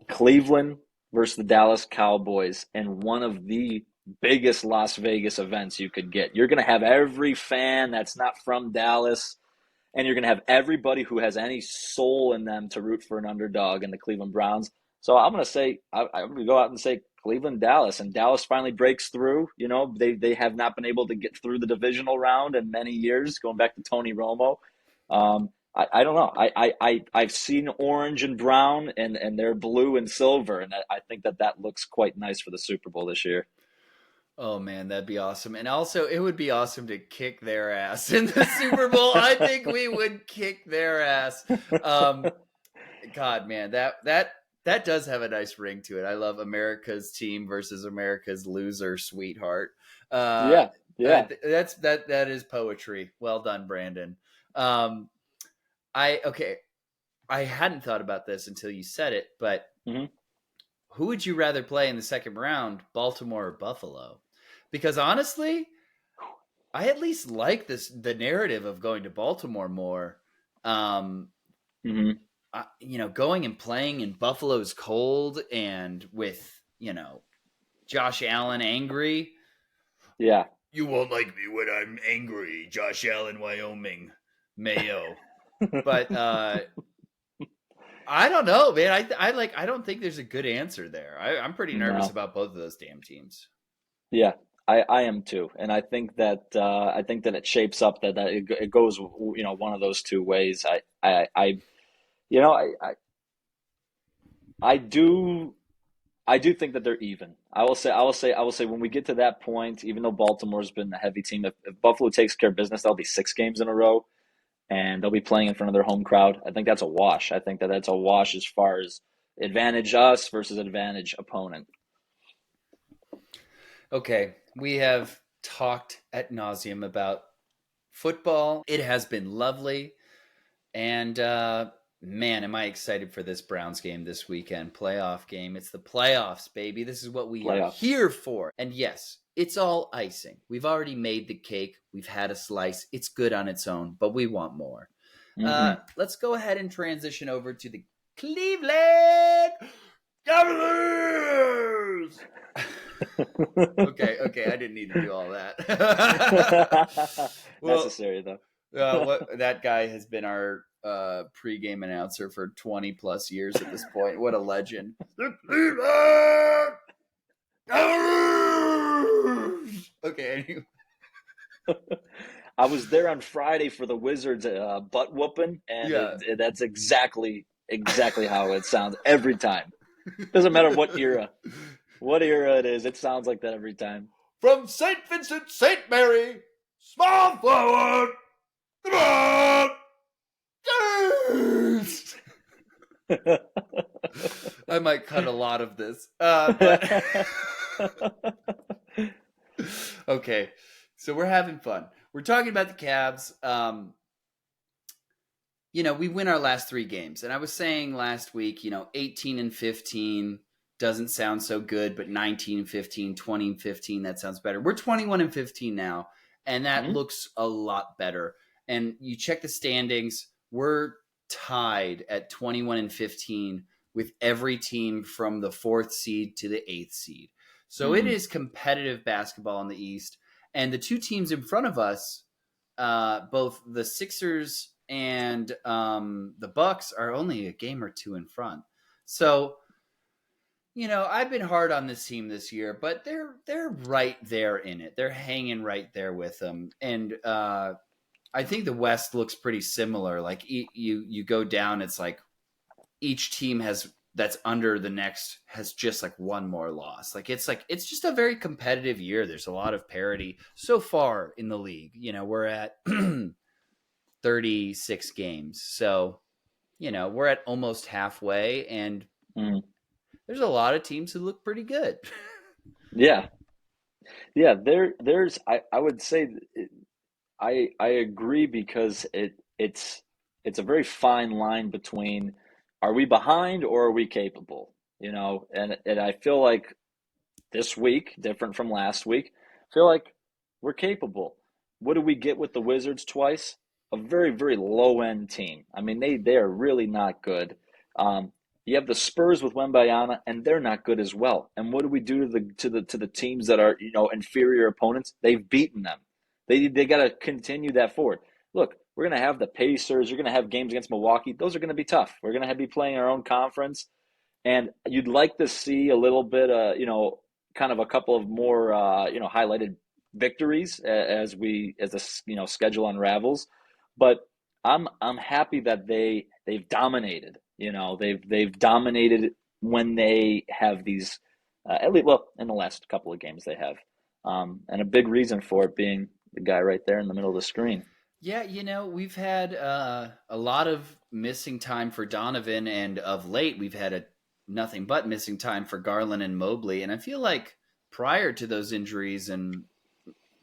Cleveland versus the Dallas Cowboys in one of the biggest Las Vegas events you could get. You're going to have every fan that's not from Dallas, and you're going to have everybody who has any soul in them to root for an underdog in the Cleveland Browns. So I'm going to say, I'm going to go out and say Cleveland, Dallas, and Dallas finally breaks through. They have not been able to get through the divisional round in many years, going back to Tony Romo. I don't know. I've seen orange and brown, and they're blue and silver, and I think that looks quite nice for the Super Bowl this year. Oh man, that'd be awesome. And also it would be awesome to kick their ass in the Super Bowl. I think we would kick their ass. Um, God, man, that does have a nice ring to it. I love America's team versus America's loser sweetheart. Uh, Yeah, yeah. that is poetry. Well done, Brandon. Um, okay. I hadn't thought about this until you said it, but Hmm. who would you rather play in the second round, Baltimore or Buffalo? Because honestly, I at least like the narrative of going to Baltimore more. Um, Hmm. going and playing in Buffalo's cold and with Josh Allen angry. Yeah. You won't like me when I'm angry, Josh Allen, Wyoming, Mayo. But I don't know, man. I don't think there's a good answer there. I'm pretty nervous No. about both of those damn teams. Yeah, I am too, and I think that it shapes up that it goes one of those two ways. I you know I do I do think that they're even. I will say when we get to that point, even though Baltimore's been a heavy team, if Buffalo takes care of business, that'll be 6 games in a row, and they'll be playing in front of their home crowd. I think that's a wash. I think that that's a wash as far as advantage us versus advantage opponent. Okay, we have talked at nauseum about football. It has been lovely. And man, am I excited for this Browns game this weekend. Playoff game. It's the playoffs, baby. This is what we are Playoffs. here for. And yes, it's all icing. We've already made the cake. We've had a slice. It's good on its own, but we want more. Hmm. Let's go ahead and transition over to the Cleveland Cavaliers. Okay, I didn't need to do all that. Well, Necessary though. what that guy has been our pregame announcer for 20 plus years at this point. What a legend. Okay, anyway. I was there on Friday for the Wizards butt whooping, and Yeah. that's exactly how it sounds every time. Doesn't matter what era it is. It sounds like that every time. From St. Vincent, St. Mary, small forward, I might cut a lot of this. But okay, so we're having fun. We're talking about the Cavs. We win our last 3 games. And I was saying last week, 18 and 15 doesn't sound so good, but 19 and 15, 20 and 15, that sounds better. We're 21 and 15 now, and that Mhm. looks a lot better. And you check the standings, we're tied at 21 and 15 with every team from the 4th seed to the 8th seed. So it Mhm. is competitive basketball in the East. And the 2 teams in front of us, both the Sixers and the Bucks, are only a game or 2 in front. So I've been hard on this team this year, but they're right there in it. They're hanging right there with them, and I think the West looks pretty similar. Like you go down, it's like each team has that's under the next has just like one more loss. Like it's just a very competitive year. There's a lot of parity so far in the league. We're at 36 games. So, we're at almost halfway, and Mhm. there's a lot of teams who look pretty good. Yeah, yeah. There's. I would say I agree because it's a very fine line between are we behind or are we capable? And I feel like this week, different from last week, I feel like we're capable. What do we get with the Wizards twice? A very, very low end team. I mean, they are really not good. You have the Spurs with Wembayana, and they're not good as well. And what do we do to the teams that are inferior opponents? They've beaten them. They got to continue that forward. Look, we're gonna have the Pacers. You're gonna have games against Milwaukee. Those are gonna be tough. We're gonna be playing our own conference, and you'd like to see a little bit, kind of a couple of more, highlighted victories as the schedule unravels. But I'm happy that they've dominated. They've dominated when they have these, at least, well, in the last couple of games they have, and a big reason for it being the guy right there in the middle of the screen. Yeah, we've had a lot of missing time for Donovan, and of late we've had nothing but missing time for Garland and Mobley. And I feel like prior to those injuries and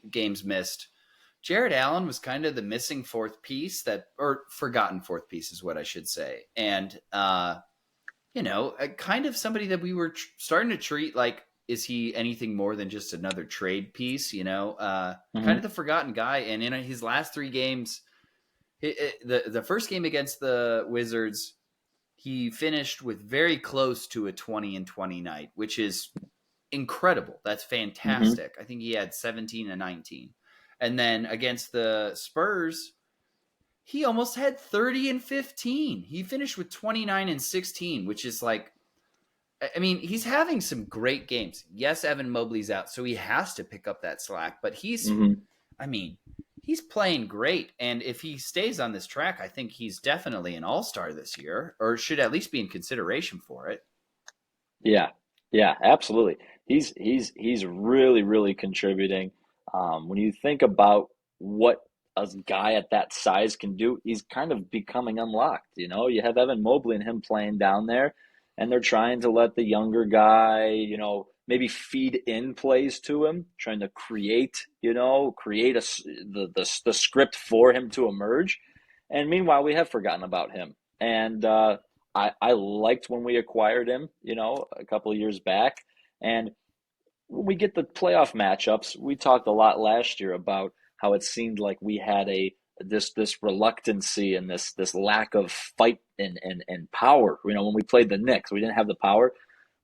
games missed, Jared Allen was kind of the missing fourth piece or forgotten fourth piece is what I should say. And, kind of somebody that we were starting to treat like, is he anything more than just another trade piece? Kind of Hmm. the forgotten guy. And in his last 3 games, the first game against the Wizards, he finished with very close to a 20 and 20 night, which is incredible. That's Hmm. fantastic. I think he had 17 and 19. And then against the Spurs, he almost had 30 and 15. He finished with 29 and 16, which is like I mean, he's having some great games. Yes, Evan Mobley's out, so he has to pick up that slack, but Hmm. I mean, he's playing great. And if he stays on this track, I think he's definitely an all-star this year, or should at least be in consideration for it. Yeah, yeah, absolutely. He's really really contributing. When you think about what a guy at that size can do, he's kind of becoming unlocked. You have Evan Mobley and him playing down there, and they're trying to let the younger guy, maybe feed in plays to him, trying to create the script for him to emerge. And meanwhile, we have forgotten about him. And I liked when we acquired him, a couple of years back. And when we get the playoff matchups, we talked a lot last year about how it seemed like we had this reluctancy and this lack of fight and power. When we played the Knicks, we didn't have the power.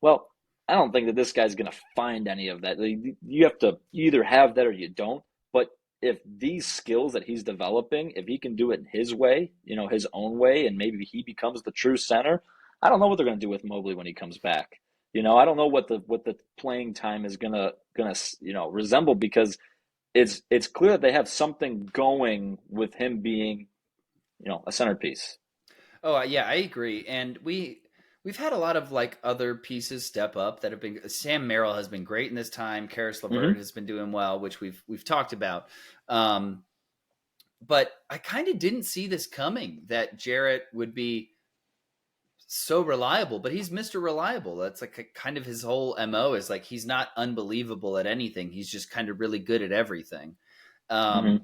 Well, I don't think that this guy's going to find any of that. You have to you either have that or you don't. But if these skills that he's developing, if he can do it his way, his own way, and maybe he becomes the true center, I don't know what they're going to do with Mobley when he comes back. I don't know what the playing time is gonna resemble, because it's clear that they have something going with him being a centerpiece. Oh, yeah, I agree. And we've had a lot of like other pieces step up that have been. Sam Merrill has been great in this time. Karis LeVert Hmm. has been doing well, which we've talked about. Um, but I kind of didn't see this coming that Jarrett would be so reliable, but he's Mr. Reliable. That's like kind of his whole MO is like he's not unbelievable at anything. He's just kind of really good at everything. Um, Hmm.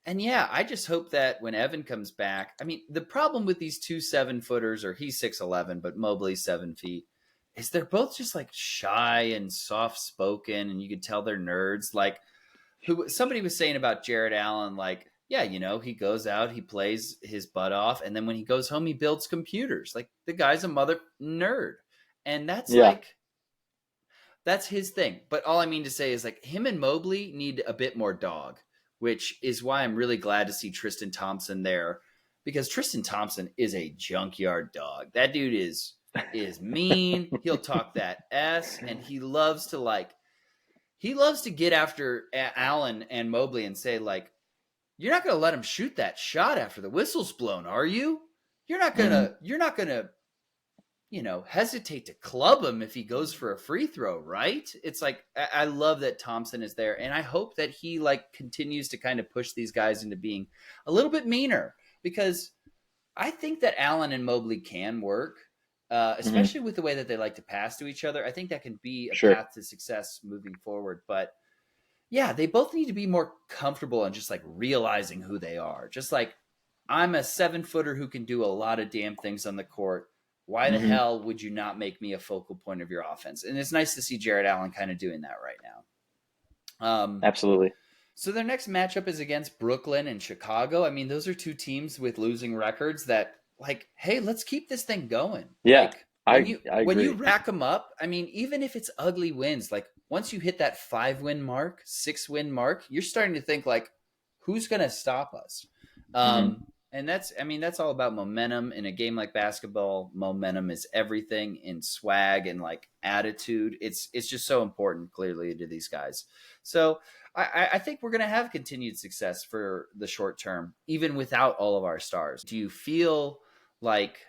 and yeah, I just hope that when Evan comes back, I mean, the problem with these two 7-footers, or he's 6'11, but Mobley's 7 feet, is they're both just like shy and soft spoken, and you can tell they're nerds. Like who somebody was saying about Jared Allen, like, yeah, he goes out, he plays his butt off, and then when he goes home, he builds computers. Like the guy's a mother nerd. And Yeah. that's his thing. But all I mean to say is like him and Mobley need a bit more dog, which is why I'm really glad to see Tristan Thompson there, because Tristan Thompson is a junkyard dog. That dude is mean. He'll talk that S, and he loves to get after Allen and Mobley and say like, "You're not going to let him shoot that shot after the whistle's blown, are you? Hmm. You're not going to hesitate to club him if he goes for a free throw, right?" It's like I love that Thompson is there, and I hope that he like continues to kind of push these guys into being a little bit meaner, because I think that Allen and Mobley can work, Hmm. especially with the way that they like to pass to each other. I think that can be a Sure. path to success moving forward. But yeah, they both need to be more comfortable and just like realizing who they are. Just like I'm a 7-footer who can do a lot of damn things on the court. Why the Hmm. hell would you not make me a focal point of your offense? And it's nice to see Jared Allen kind of doing that right now. Absolutely. So their next matchup is against Brooklyn and Chicago. I mean, those are two teams with losing records that like, hey, let's keep this thing going. Yeah. Like I I when you agree. rack them up, I mean, even if it's ugly wins, like once you hit that 5-win mark, 6-win mark, you're starting to think like, who's going to stop us? Hmm. And that's all about momentum in a game like basketball. Momentum is everything in swag and like attitude. It's just so important, clearly, to these guys. So I think we're going to have continued success for the short term, even without all of our stars. Do you feel like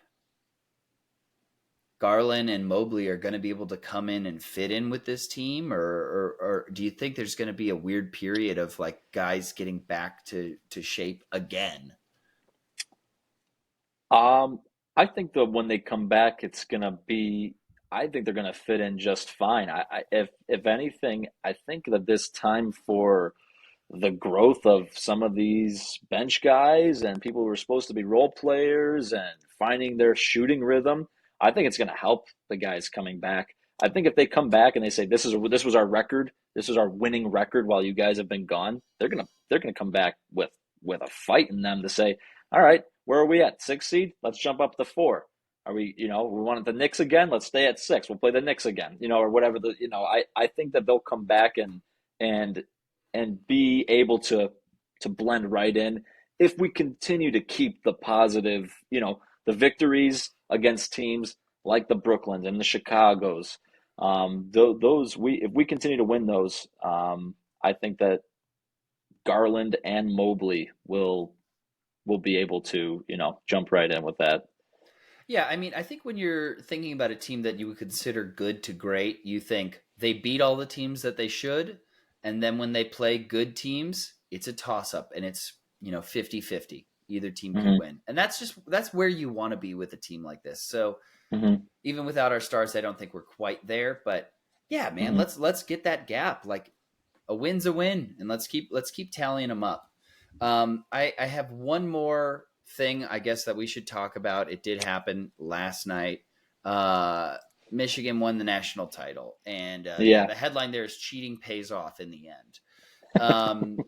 Garland and Mobley are going to be able to come in and fit in with this team, or do you think there's going to be a weird period of like guys getting back to shape again? Um, I think that when they come back, it's gonna be. I think they're gonna fit in just fine. If anything, I think that this time for the growth of some of these bench guys and people who are supposed to be role players and finding their shooting rhythm, I think it's gonna help the guys coming back. I think if they come back and they say this was our record, this is our winning record while you guys have been gone, they're gonna come back with a fight in them to say, all right, where are we at? 6 seed? Let's jump up to 4. Are we wanted the Knicks again? Let's stay at 6. We'll play the Knicks again, or whatever I think that they'll come back and and be able to blend right in if we continue to keep the positive, the victories against teams like the Brooklyns and the Chicagos. Those we if we continue to win those, I think that Garland and Mobley will be able to, jump right in with that. Yeah, I mean, I think when you're thinking about a team that you would consider good to great, you think they beat all the teams that they should, and then when they play good teams, it's a toss up and it's, 50-50. Either team could Hmm. win. And that's where you want to be with a team like this. So, Hmm. even without our stars, I don't think we're quite there, but yeah, man, Hmm. let's get that gap. Like a win's a win, and let's keep tallying them up. I have one more thing I guess that we should talk about. It did happen last night. Uh, Michigan won the national title, and yeah, Yeah. the headline there is "Cheating pays off in the end." Um,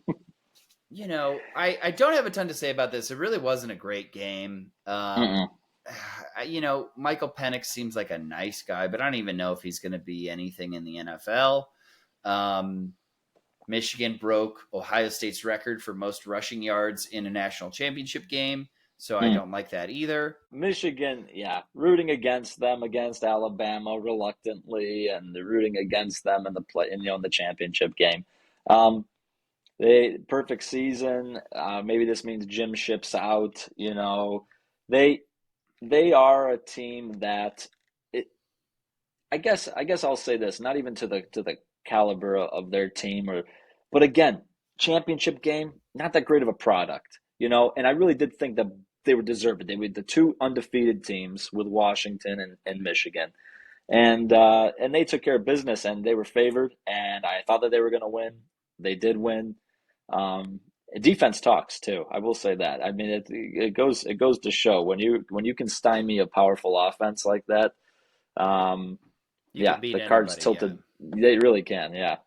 I don't have a ton to say about this. It really wasn't a great game. Mm-mm. Michael Penix seems like a nice guy, but I don't even know if he's going to be anything in the NFL. Um, Michigan broke Ohio State's record for most rushing yards in a national championship game, so I Mm. don't like that either. Michigan, yeah, rooting against them against Alabama reluctantly, and they're rooting against them in the play, in the championship game. Um, they perfect season. Maybe this means Jim ships out. They they are a team that it, I guess I'll say this, not even to the caliber of their team but again, championship game, not that great of a product. And I really did think that they were deserved. They were the two undefeated teams with Washington and Michigan. And they took care of business and they were favored and I thought that they were gonna win. They did win. Um, Defense talks too. I will say that. I mean, it goes to show when you can stymie a powerful offense like that. Um, You yeah, can beat the cards anybody, yeah. tilted. They really can. Yeah.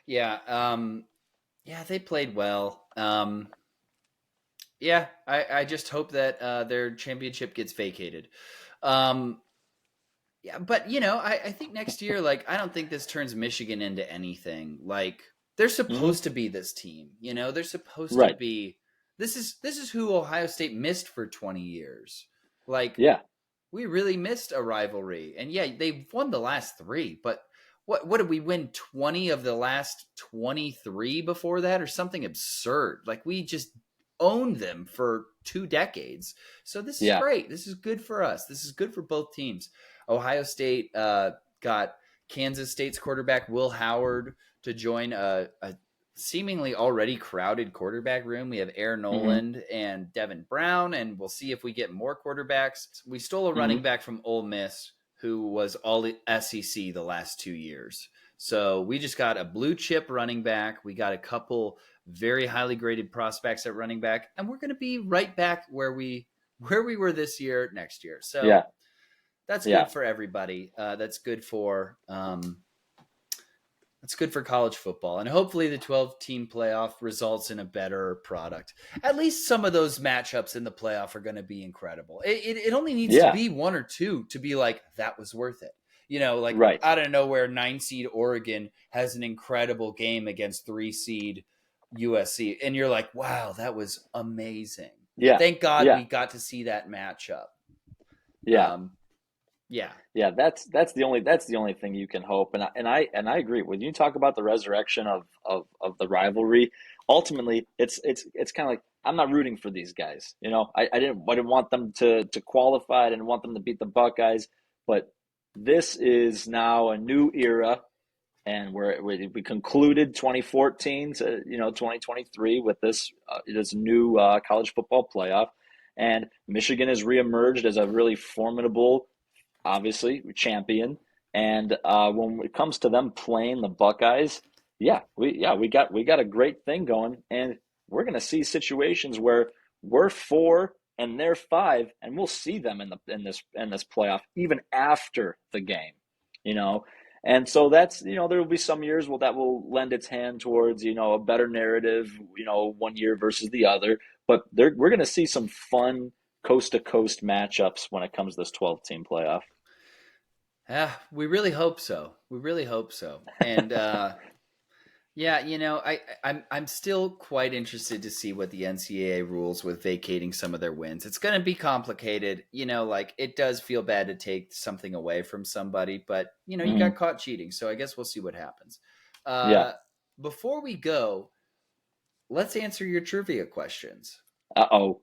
Yeah, yeah, they played well. Yeah, I just hope that their championship gets vacated. Um, Yeah, but I think next year, like, I don't think this turns Michigan into anything. Like, they're Hmm. supposed to be this team. They're supposed to Right. be. This is who Ohio State missed for 20 years. Like, Yeah. we really missed a rivalry, and yeah, they've won the last three. But what did we win 20 of the last 23 before that, or something absurd? Like we just owned them for 2 decades. So this is Yeah. great. This is good for us. This is good for both teams. Ohio State got Kansas State's quarterback Will Howard to join a seemingly already crowded quarterback room. We have Air Hmm. Noland and Devin Brown, and we'll see if we get more quarterbacks. We stole a running Hmm. back from Ole Miss who was all SEC the last 2 years. So we just got a blue chip running back. We got a couple very highly graded prospects at running back, and we're going to be right back where we were this year next year. So Yeah. that's Yeah. good for everybody. That's good for college football, and hopefully the 12-team playoff results in a better product. At least some of those matchups in the playoff are going to be incredible. It only needs to Yeah. be one or two to be like that was worth it. Like Right. out of nowhere, 9 seed Oregon has an incredible game against 3 seed USC, and you're like, wow, that was amazing. Yeah. Thank God Yeah. we got to see that matchup. Yeah. Um, yeah, Yeah, that's the only thing you can hope, and I agree. When you talk about the resurrection of the rivalry, ultimately it's kind of like I'm not rooting for these guys. I didn't want them to qualify. I didn't want them to beat the Buckeyes, but this is now a new era, and we concluded 2014 to 2023 with this new college football playoff, and Michigan has reemerged as a really formidable, obviously champion. And when it comes to them playing the Buckeyes, we got a great thing going, and we're going to see situations where we're 4 and they're 5, and we'll see them in this playoff even after the game, you know. And so there will be some years that will lend its hand towards a better narrative, one year versus the other. But we're going to see some fun coast to coast matchups when it comes to this 12-team playoff. we really hope so. We really hope so. And Yeah, I'm still quite interested to see what the NCAA rules with vacating some of their wins. It's going to be complicated, like it does feel bad to take something away from somebody, but you got Hmm. caught cheating, so I guess we'll see what happens. Yeah. Before we go, let's answer your trivia questions. Uh-oh.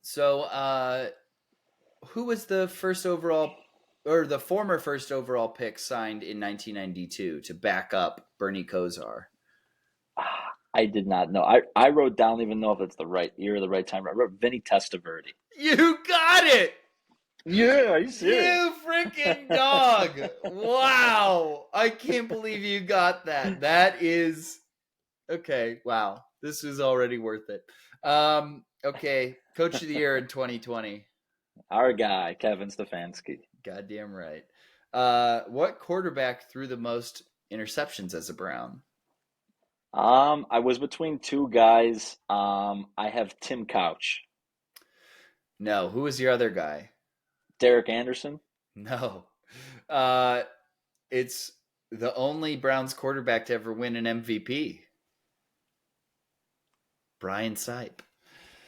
So, who was the first overall or the former first overall pick signed in 1992 to back up Bernie Kosar? I did not know. I wrote down, even know if it's the right year or the right time. I wrote Vinny Testaverde. You got it. Yeah, are you serious? You freaking dog. Wow. I can't believe you got that. That is okay. Wow. This is already worth it. Okay. Coach of the year in 2020. Our guy, Kevin Stefanski. Goddamn right. What quarterback threw the most interceptions as a Brown? I was between two guys. I have Tim Couch, No. Who was your other guy? Derek Anderson. No. Uh, it's the only Browns quarterback to ever win an MVP. Brian Sipe.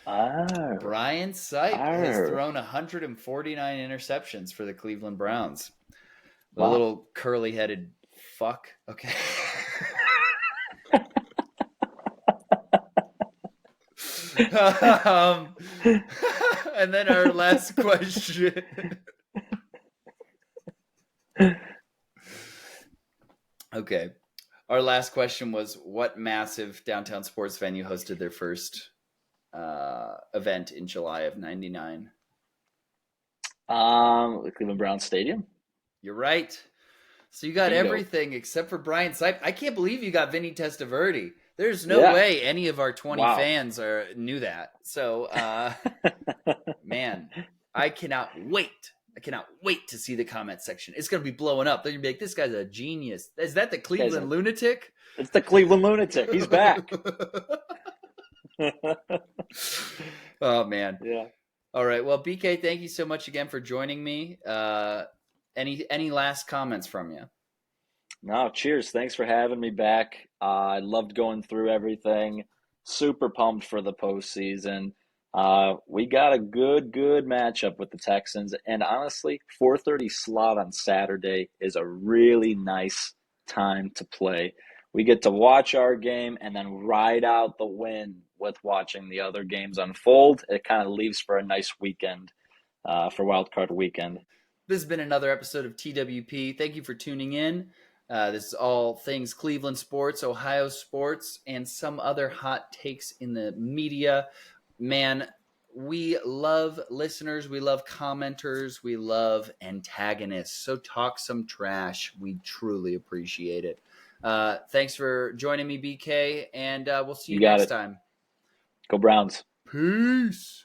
Oh, Brian Sipe has oh, thrown 149 interceptions for the Cleveland Browns. The wow. little curly headed fuck. Okay. um, and then our last question. Okay. Our last question was, what massive downtown sports venue hosted their first event in July of 99? The Cleveland Browns Stadium. You're right. So you got Bingo. everything except for Brian Sipe. I can't believe you got Vinny Testaverde. There's no Yeah. way any of our 20 Wow. fans knew that. So, man, I cannot wait. I cannot wait to see the comment section. It's going to be blowing up. They're going to be like, this guy's a genius. Is that the Guys, Cleveland lunatic? it's the Cleveland lunatic. He's back. Oh, man. Yeah. All right. Well, BK, thank you so much again for joining me. Any last comments from you? No, cheers. Thanks for having me back. I loved going through everything. Super pumped for the postseason. We got a good matchup with the Texans, and honestly, 4:30 slot on Saturday is a really nice time to play. We get to watch our game and then ride out the win with watching the other games unfold. It kind of leaves for a nice weekend, for Wild Card Weekend. This has been another episode of TWP. Thank you for tuning in. This is all things Cleveland sports, Ohio sports, and some other hot takes in the media. Man, we love listeners. We love commenters. We love antagonists. So talk some trash. We truly appreciate it. Thanks for joining me, BK, and we'll see you You got next it. time. Go Browns. Peace.